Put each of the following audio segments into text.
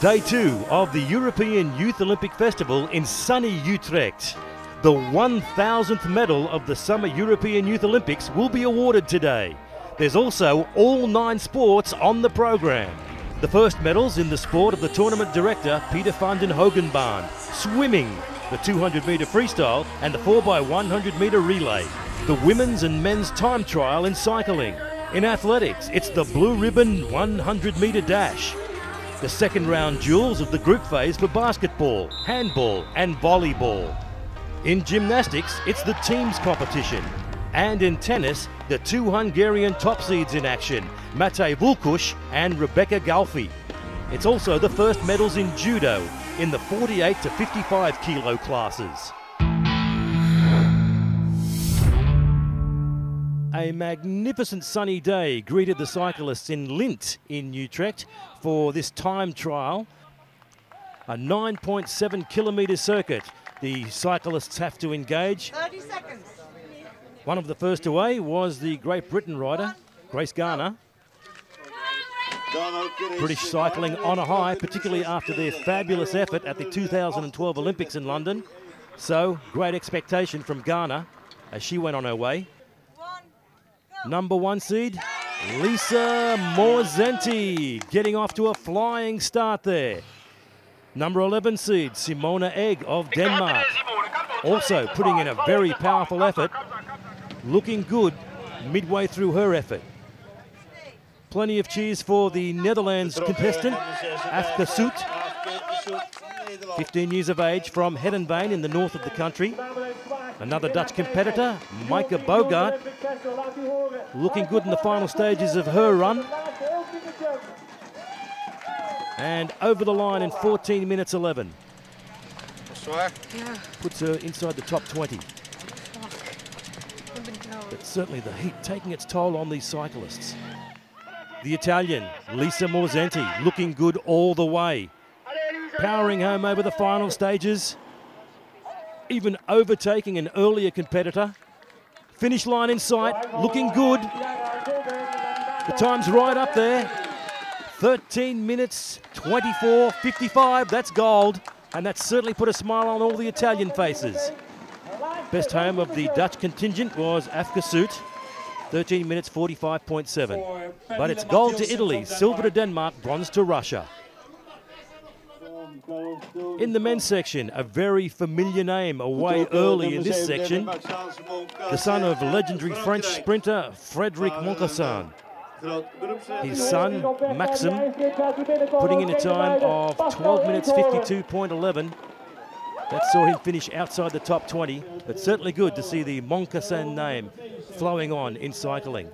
Day 2 of the European Youth Olympic Festival in sunny Utrecht. The 1,000th medal of the Summer European Youth Olympics will be awarded today. There's also all 9 sports on the program. The first medals in the sport of the tournament director Peter van den Hogenbaan, swimming, the 200-metre freestyle and the 4x100-metre relay, the women's and men's time trial in cycling. In athletics, it's the blue ribbon 100-metre dash. The second round duels of the group phase for basketball, handball and volleyball. In gymnastics, it's the teams competition. And in tennis, the 2 Hungarian top seeds in action, Matej Vulkuš and Rebecca Galfi. It's also the first medals in judo in the 48 to 55 kilo classes. A magnificent sunny day greeted the cyclists in Lint in Utrecht for this time trial. A 9.7 kilometre circuit the cyclists have to engage. 30 seconds. One of the first away was the Great Britain rider, Grace Garner. British cycling on a high, particularly after their fabulous effort at the 2012 Olympics in London. So, great expectation from Garner as she went on her way. Number 1 seed, Lisa Morzenti, getting off to a flying start there. Number 11 seed, Simona Egg of Denmark, also putting in a very powerful effort, looking good midway through her effort. Plenty of cheers for the Netherlands contestant, Afke Soet, 15 years of age, from Hedenveen in the north of the country. Another Dutch competitor, Micah Bogart, looking good in the final stages of her run. And over the line in 14 minutes 11. Puts her inside the top 20. But certainly the heat taking its toll on these cyclists. The Italian, Lisa Morzenti, looking good all the way. Powering home over the final stages. Even overtaking an earlier competitor. Finish line in sight, looking good. The time's right up there. 13 minutes, 24:55, that's gold. And that's certainly put a smile on all the Italian faces. Best home of the Dutch contingent was Afke Soet, 13 minutes 45.7. But it's gold to Italy, silver to Denmark, bronze to Russia. In the men's section, a very familiar name away early in this section. The son of legendary French sprinter Frédéric Moncassin. His son, Maxim, putting in a time of 12 minutes 52.11. That saw him finish outside the top 20, but certainly good to see the Moncassin name flowing on in cycling.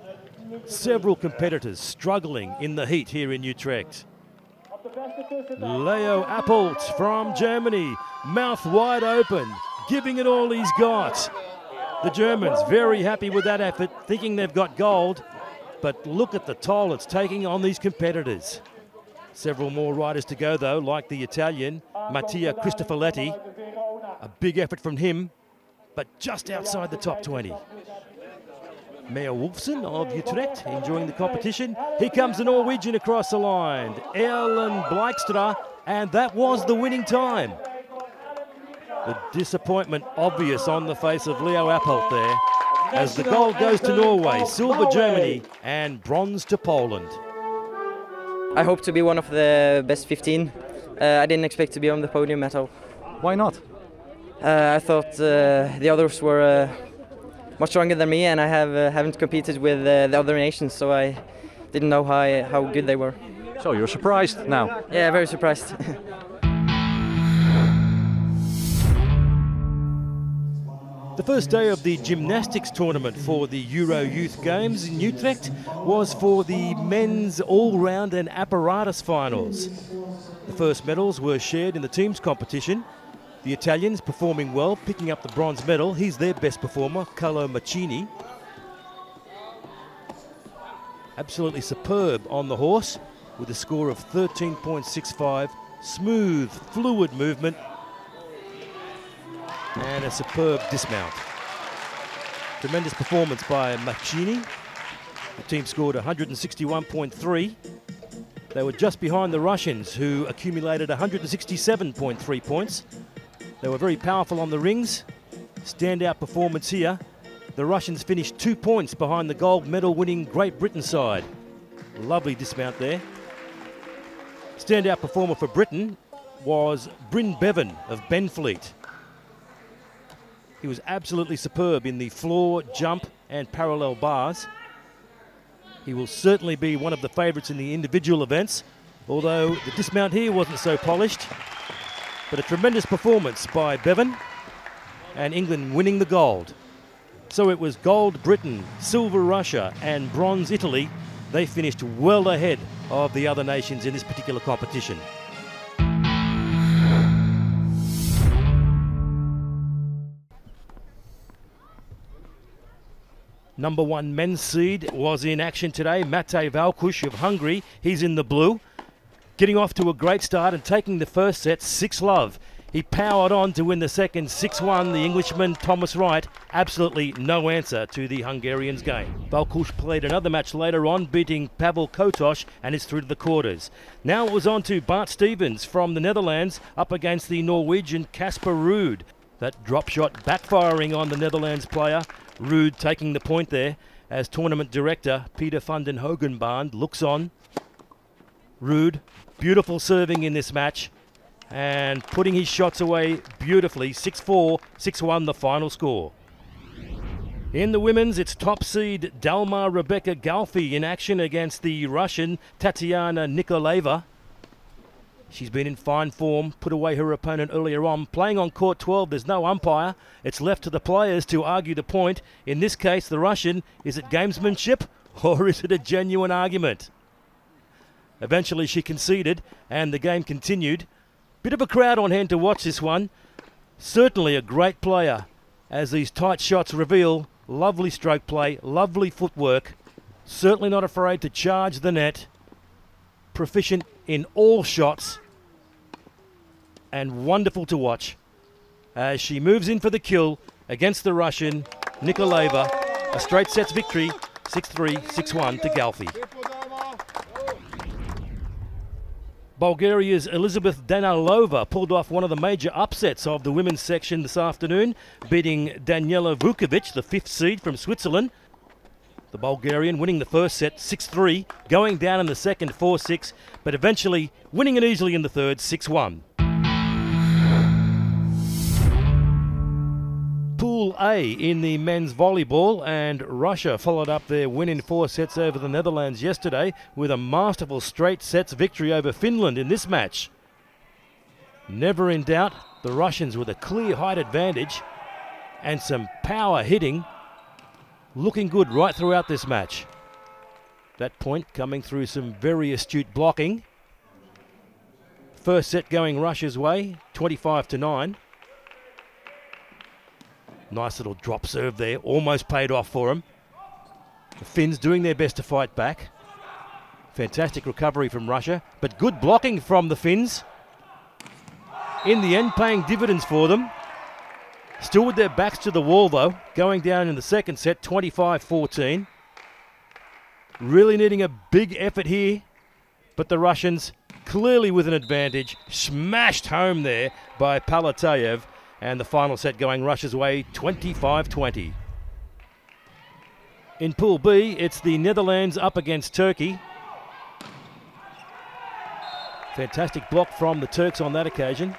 Several competitors struggling in the heat here in Utrecht. Leo Appelt from Germany, mouth wide open, giving it all he's got. The Germans very happy with that effort, thinking they've got gold, but look at the toll it's taking on these competitors. Several more riders to go though, like the Italian, Mattia Cristoforetti. A big effort from him, but just outside the top 20. Mea Wolfson of Utrecht enjoying the competition. Here comes the Norwegian across the line, Erlend Blijkstra, and that was the winning time. The disappointment obvious on the face of Leo Appelt there, as the gold goes to Norway, silver Germany, and bronze to Poland. I hope to be one of the best 15. I didn't expect to be on the podium at all. Why not? I thought the others were much stronger than me, and I haven't competed with the other nations, so I didn't know how good they were. So you're surprised now? Yeah, very surprised. The first day of the gymnastics tournament for the Euro Youth Games in Utrecht was for the men's all-round and apparatus finals. The first medals were shared in the teams competition. The Italians performing well, picking up the bronze medal. He's their best performer, Carlo Mancini. Absolutely superb on the horse with a score of 13.65. Smooth, fluid movement. And a superb dismount. Tremendous performance by Mancini. The team scored 161.3. They were just behind the Russians, who accumulated 167.3 points. They were very powerful on the rings. Standout performance here. The Russians finished 2 points behind the gold medal winning Great Britain side. Lovely dismount there. Standout performer for Britain was Bryn Bevan of Benfleet. He was absolutely superb in the floor, jump and parallel bars. He will certainly be one of the favourites in the individual events, although the dismount here wasn't so polished. But a tremendous performance by Bevan, and England winning the gold. So it was gold Britain, silver Russia and bronze Italy. They finished well ahead of the other nations in this particular competition. Number 1 men's seed was in action today, Matej Valkuš of Hungary. He's in the blue, getting off to a great start and taking the first set 6-love. He powered on to win the second 6-1. The Englishman Thomas Wright, absolutely no answer to the Hungarians' game. Valkuš played another match later on, beating Pavel Kotoš, and is through to the quarters. Now it was on to Bart Stevens from the Netherlands up against the Norwegian Casper Ruud. That drop shot backfiring on the Netherlands player. Ruud taking the point there as tournament director Peter van den Hogenband looks on. Ruud, beautiful serving in this match and putting his shots away beautifully. 6-4, 6-1 the final score. In the women's, it's top seed Dalma Rebecca Galfi in action against the Russian Tatiana Nikolaeva. She's been in fine form, put away her opponent earlier on. Playing on court 12, there's no umpire. It's left to the players to argue the point. In this case, the Russian, is it gamesmanship or is it a genuine argument? Eventually she conceded and the game continued. Bit of a crowd on hand to watch this one. Certainly a great player, as these tight shots reveal. Lovely stroke play, lovely footwork. Certainly not afraid to charge the net. Proficient in all shots and wonderful to watch as she moves in for the kill against the Russian Nikolaeva. A straight sets victory, 6-3, 6-1 to Galfi. Bulgaria's Elizabeth Danilova pulled off one of the major upsets of the women's section this afternoon, beating Daniela Vukovic, the 5th seed from Switzerland. The Bulgarian winning the first set 6-3, going down in the second 4-6, but eventually winning it easily in the third 6-1. Pool A in the men's volleyball, and Russia followed up their win in 4 sets over the Netherlands yesterday with a masterful straight sets victory over Finland in this match. Never in doubt, the Russians with a clear height advantage and some power hitting. Looking good right throughout this match. That point coming through some very astute blocking. First set going Russia's way, 25-9. Nice little drop serve there, almost paid off for them. The Finns doing their best to fight back. Fantastic recovery from Russia, but good blocking from the Finns. In the end, paying dividends for them. Still with their backs to the wall though, going down in the second set, 25-14. Really needing a big effort here, but the Russians clearly with an advantage, smashed home there by Palatayev, and the final set going Russia's way, 25-20. In Pool B, it's the Netherlands up against Turkey. Fantastic block from the Turks on that occasion.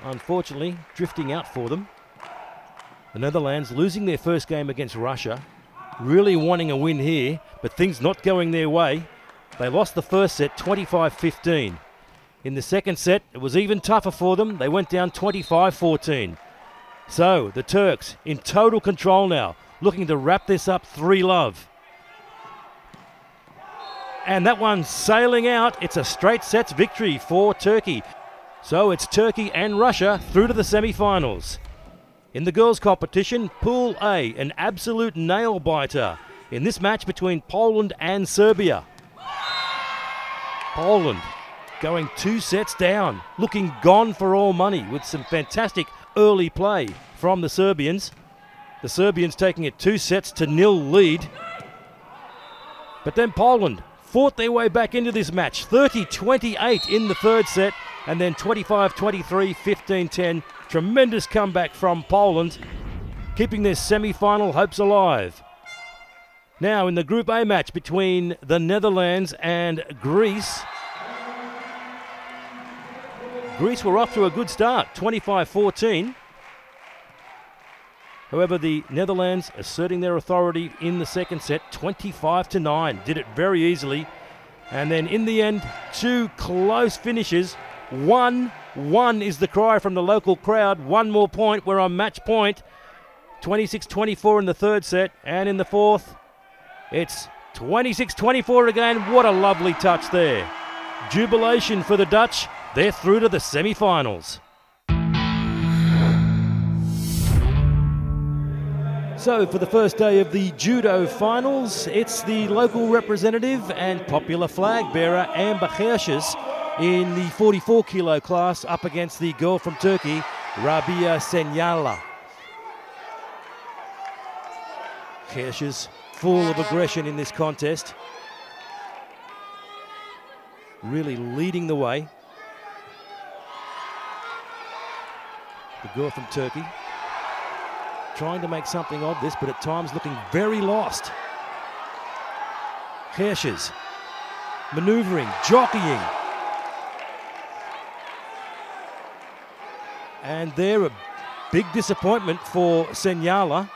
Unfortunately, drifting out for them. The Netherlands losing their first game against Russia, really wanting a win here, but things not going their way. They lost the first set 25-15. In the second set, it was even tougher for them. They went down 25-14. So the Turks in total control now, looking to wrap this up 3-love. And that one sailing out. It's a straight sets victory for Turkey. So it's Turkey and Russia through to the semi-finals. In the girls' competition, Pool A, an absolute nail-biter in this match between Poland and Serbia. Poland going 2 sets down, looking gone for all money with some fantastic early play from the Serbians. The Serbians taking it 2-0 lead. But then Poland fought their way back into this match. 30-28 in the third set, and then 25-23, 15-10. Tremendous comeback from Poland, keeping their semi-final hopes alive. Now in the Group A match between the Netherlands and Greece. Greece were off to a good start, 25-14. However, the Netherlands asserting their authority in the second set, 25-9. Did it very easily. And then in the end, two close finishes. 1-1 is the cry from the local crowd. One more point. We're on match point. 26-24 in the third set. And in the fourth, it's 26-24 again. What a lovely touch there. Jubilation for the Dutch. They're through to the semi-finals. So for the first day of the Judo Finals, it's the local representative and popular flag bearer Amber Gershes in the 44 kilo class up against the girl from Turkey, Rabia Senyala. Gershes full of aggression in this contest, really leading the way. The girl from Turkey trying to make something of this, but at times looking very lost. Gershes maneuvering, jockeying. And there, a big disappointment for Senyala.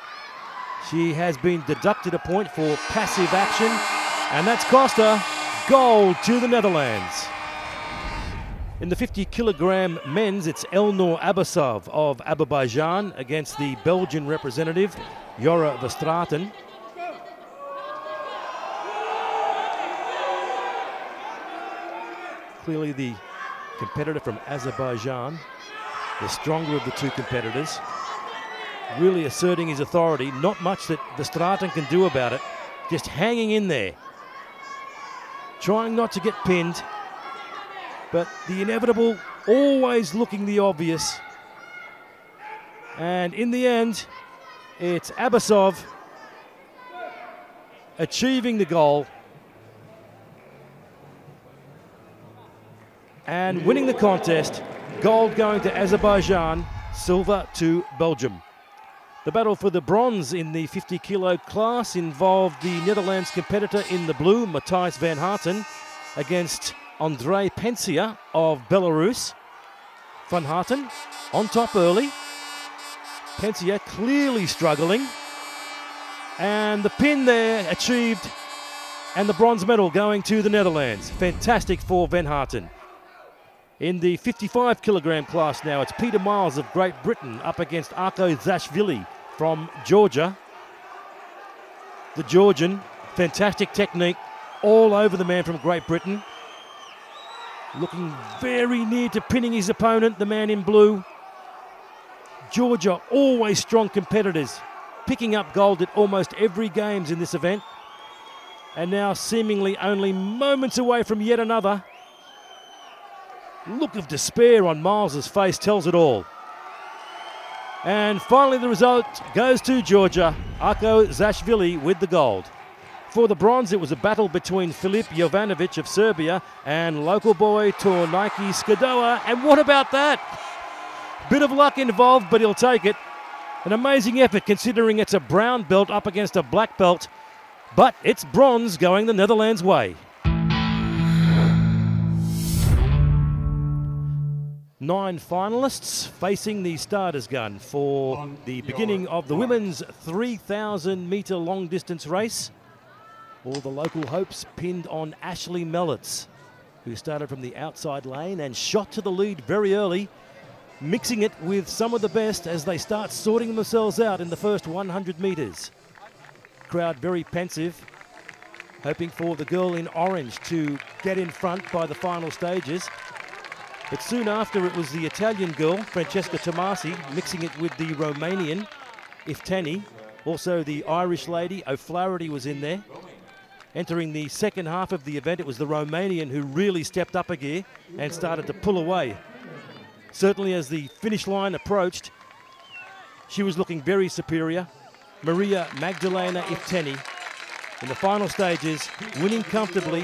She has been deducted a point for passive action, and that's cost her gold to the Netherlands. In the 50 kilogram men's, it's Elnor Abbasov of Azerbaijan against the Belgian representative, Jora Verstraeten. Clearly the competitor from Azerbaijan, the stronger of the two competitors, really asserting his authority. Not much that Verstraeten can do about it, just hanging in there, trying not to get pinned. But the inevitable, always looking the obvious. And in the end, it's Abbasov achieving the goal and winning the contest. Gold going to Azerbaijan, silver to Belgium. The battle for the bronze in the 50 kilo class involved the Netherlands competitor in the blue, Matthijs van Harten, against Andrei Pensia of Belarus. Van Harten on top early. Pensia clearly struggling. And the pin there achieved, and the bronze medal going to the Netherlands. Fantastic for Van Harten. In the 55 kilogram class now, it's Peter Miles of Great Britain up against Arko Zashvili from Georgia. The Georgian, fantastic technique all over the man from Great Britain. Looking very near to pinning his opponent, the man in blue. Georgia, always strong competitors, picking up gold at almost every games in this event. And now seemingly only moments away from yet another. Look of despair on Miles's face tells it all. And finally the result goes to Georgia. Arko Zashvili with the gold. For the bronze, it was a battle between Filip Jovanovic of Serbia and local boy Tornike Skadoa. And what about that? Bit of luck involved, but he'll take it. An amazing effort considering it's a brown belt up against a black belt. But it's bronze going the Netherlands' way. 9 finalists facing the starters gun for the beginning of the women's 3,000 metre long distance race. All the local hopes pinned on Ashley Mellitz, who started from the outside lane and shot to the lead very early, mixing it with some of the best as they start sorting themselves out in the first 100 metres. Crowd very pensive, hoping for the girl in orange to get in front by the final stages. But soon after, it was the Italian girl, Francesca Tomasi, mixing it with the Romanian, Ifteni. Also the Irish lady, O'Flaherty, was in there. Entering the second half of the event, it was the Romanian who really stepped up a gear and started to pull away. Certainly as the finish line approached, she was looking very superior. Maria Magdalena Ifteni in the final stages, winning comfortably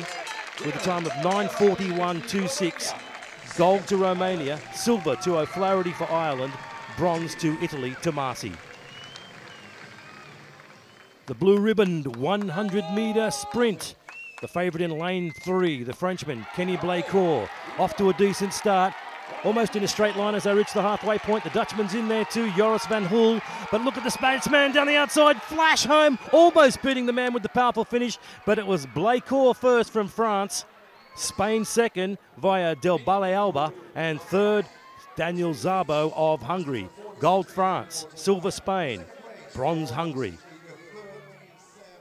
with a time of 9:41.26. Gold to Romania, silver to O'Flaherty for Ireland, bronze to Italy, Tomasi. The blue-ribboned 100-metre sprint. The favourite in lane 3, the Frenchman, Kenny Blaycourt, off to a decent start. Almost in a straight line as they reach the halfway point. The Dutchman's in there too, Joris van Hoel. But look at the Spaceman down the outside, flash home, almost beating the man with the powerful finish. But it was Blaycourt first from France. Spain second via Del Ballealba. And third, Daniel Szabo of Hungary. Gold France, silver Spain, bronze Hungary.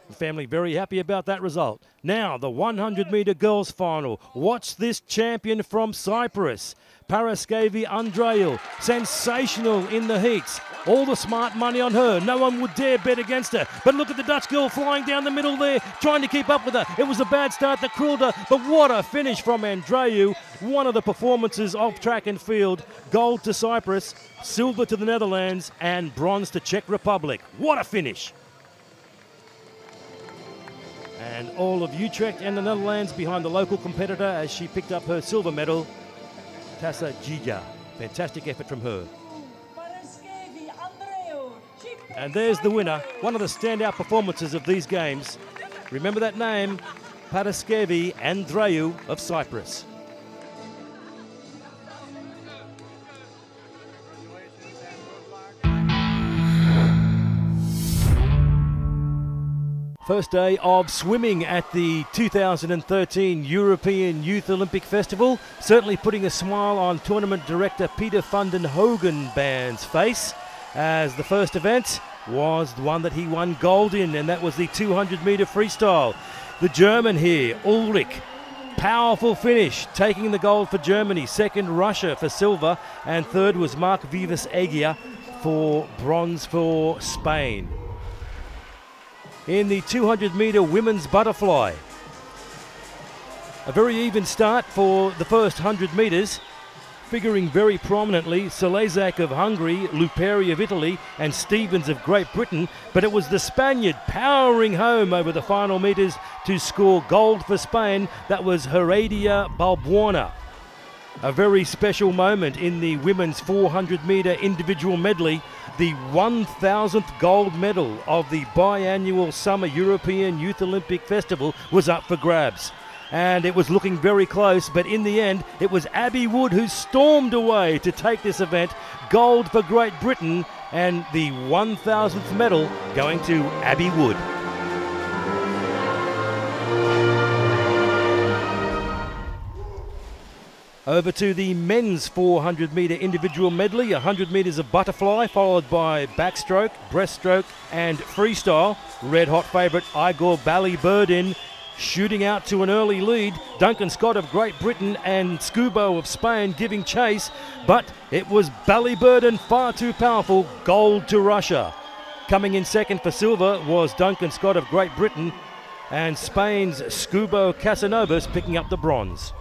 The family very happy about that result. Now the 100-metre girls final. Watch this champion from Cyprus, Paraskevi Andreou. Sensational in the heats. All the smart money on her. No one would dare bet against her. But look at the Dutch girl flying down the middle there, trying to keep up with her. It was a bad start that krilled her, but what a finish from Andreou. One of the performances of track and field. Gold to Cyprus, silver to the Netherlands, and bronze to Czech Republic. What a finish. And all of Utrecht and the Netherlands behind the local competitor as she picked up her silver medal, Tassa Gija. Fantastic effort from her. And there's the winner, one of the standout performances of these games. Remember that name, Paraskevi Andreou of Cyprus. First day of swimming at the 2013 European Youth Olympic Festival, certainly putting a smile on tournament director Peter van den Hogenband's face, as the first event was the one that he won gold in, and that was the 200-metre freestyle. The German here, Ulrich, powerful finish, taking the gold for Germany. Second, Russia for silver, and third was Mark Vivas Egia for bronze for Spain. In the 200-metre women's butterfly, a very even start for the first 100 metres, figuring very prominently Selezak of Hungary, Luperi of Italy, and Stevens of Great Britain, but it was the Spaniard powering home over the final metres to score gold for Spain. That was Heredia Balbuena. A very special moment in the women's 400-metre individual medley. The 1,000th gold medal of the biannual Summer European Youth Olympic Festival was up for grabs. And it was looking very close, but in the end, it was Abby Wood who stormed away to take this event. Gold for Great Britain, and the 1,000th medal going to Abby Wood. Over to the men's 400-metre individual medley, 100 metres of butterfly, followed by backstroke, breaststroke and freestyle. Red-hot favourite Igor Ballyburdin shooting out to an early lead. Duncan Scott of Great Britain and Scubo of Spain giving chase, but it was Ballyburdin far too powerful. Gold to Russia. Coming in second for silver was Duncan Scott of Great Britain, and Spain's Scubo Casanovas picking up the bronze.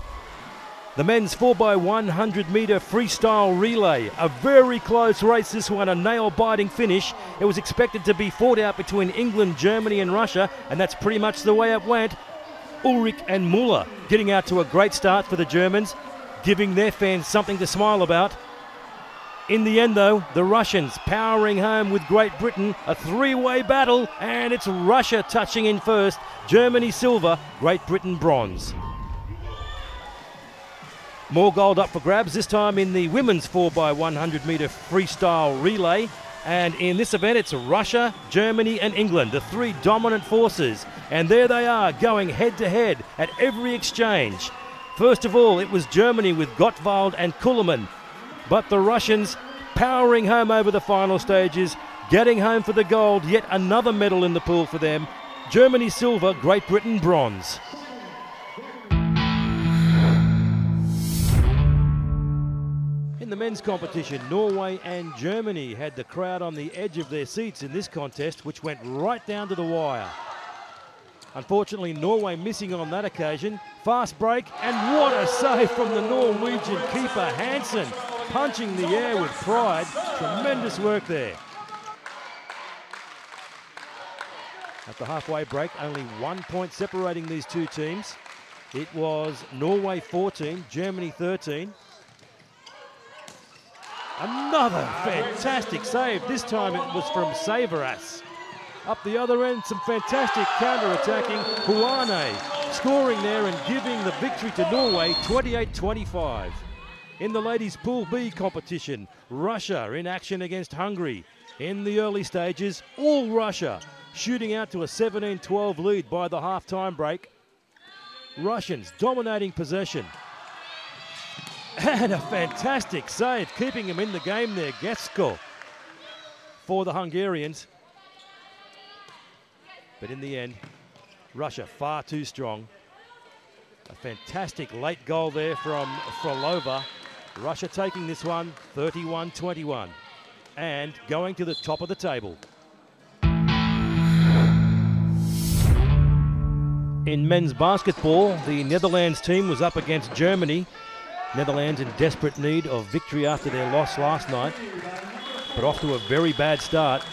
The men's 4x100 metre freestyle relay, a very close race this one, a nail-biting finish. It was expected to be fought out between England, Germany and Russia, and that's pretty much the way it went. Ulrich and Müller getting out to a great start for the Germans, giving their fans something to smile about. In the end though, the Russians powering home with Great Britain, a three-way battle, and it's Russia touching in first, Germany silver, Great Britain bronze. More gold up for grabs, this time in the women's 4x100 metre freestyle relay. And in this event, it's Russia, Germany and England, the three dominant forces. And there they are, going head-to-head at every exchange. First of all, it was Germany with Gottwald and Kullermann. But the Russians powering home over the final stages, getting home for the gold, yet another medal in the pool for them. Germany silver, Great Britain bronze. In the men's competition, Norway and Germany had the crowd on the edge of their seats in this contest, which went right down to the wire. Unfortunately, Norway missing on that occasion. Fast break, and what a save from the Norwegian keeper, Hansen, punching the air with pride. Tremendous work there. At the halfway break, only 1 point separating these two teams. It was Norway 14, Germany 13. Another fantastic save. This time it was from Saveras. Up the other end, some fantastic counter-attacking. Huane scoring there and giving the victory to Norway, 28-25. In the ladies' Pool B competition, Russia in action against Hungary. In the early stages, all Russia shooting out to a 17-12 lead by the half-time break. Russians dominating possession. And a fantastic save, keeping him in the game there, Getsko, for the Hungarians. But in the end, Russia far too strong. A fantastic late goal there from Frolova. Russia taking this one 31-21 and going to the top of the table. In men's basketball, the Netherlands team was up against Germany. Netherlands in desperate need of victory after their loss last night, but off to a very bad start.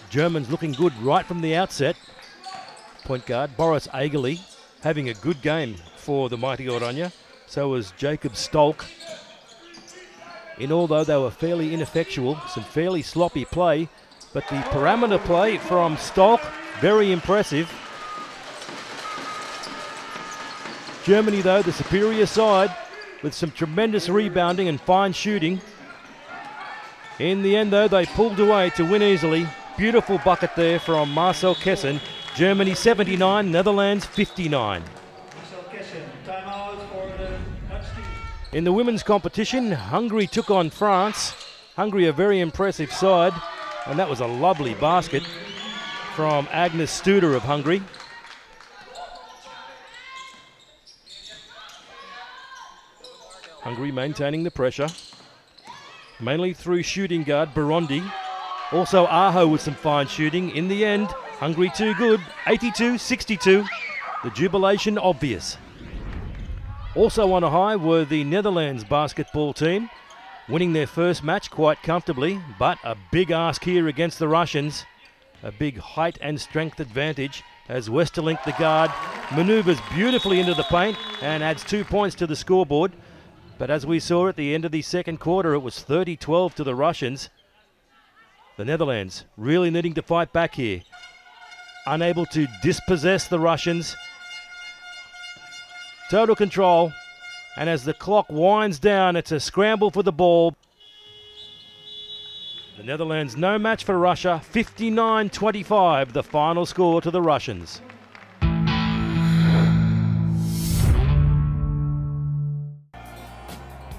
Germans looking good right from the outset. Point guard Boris Agerli having a good game for the mighty Oranje. So was Jacob Stolk. Although they were fairly ineffectual, some fairly sloppy play, but the parameter play from Stolk, very impressive. Germany, though, the superior side, with some tremendous rebounding and fine shooting. In the end, though, they pulled away to win easily. Beautiful bucket there from Marcel Kessen. Germany 79, Netherlands 59. In the women's competition, Hungary took on France. Hungary a very impressive side, and that was a lovely basket from Agnes Studer of Hungary. Hungary maintaining the pressure, mainly through shooting guard Burundi. Also Aho with some fine shooting. In the end, Hungary too good, 82-62. The jubilation obvious. Also on a high were the Netherlands basketball team, winning their first match quite comfortably, but a big ask here against the Russians. A big height and strength advantage as Westerlink, the guard, manoeuvres beautifully into the paint and adds 2 points to the scoreboard. But as we saw at the end of the second quarter, it was 30-12 to the Russians. The Netherlands really needing to fight back here. Unable to dispossess the Russians. Total control. And as the clock winds down, it's a scramble for the ball. The Netherlands no match for Russia. 59-25, the final score to the Russians.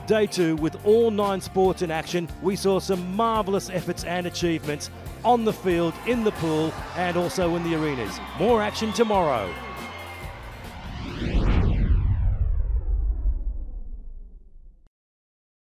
Day 2 with all 9 sports in action. We saw some marvellous efforts and achievements on the field, in the pool and also in the arenas. More action tomorrow.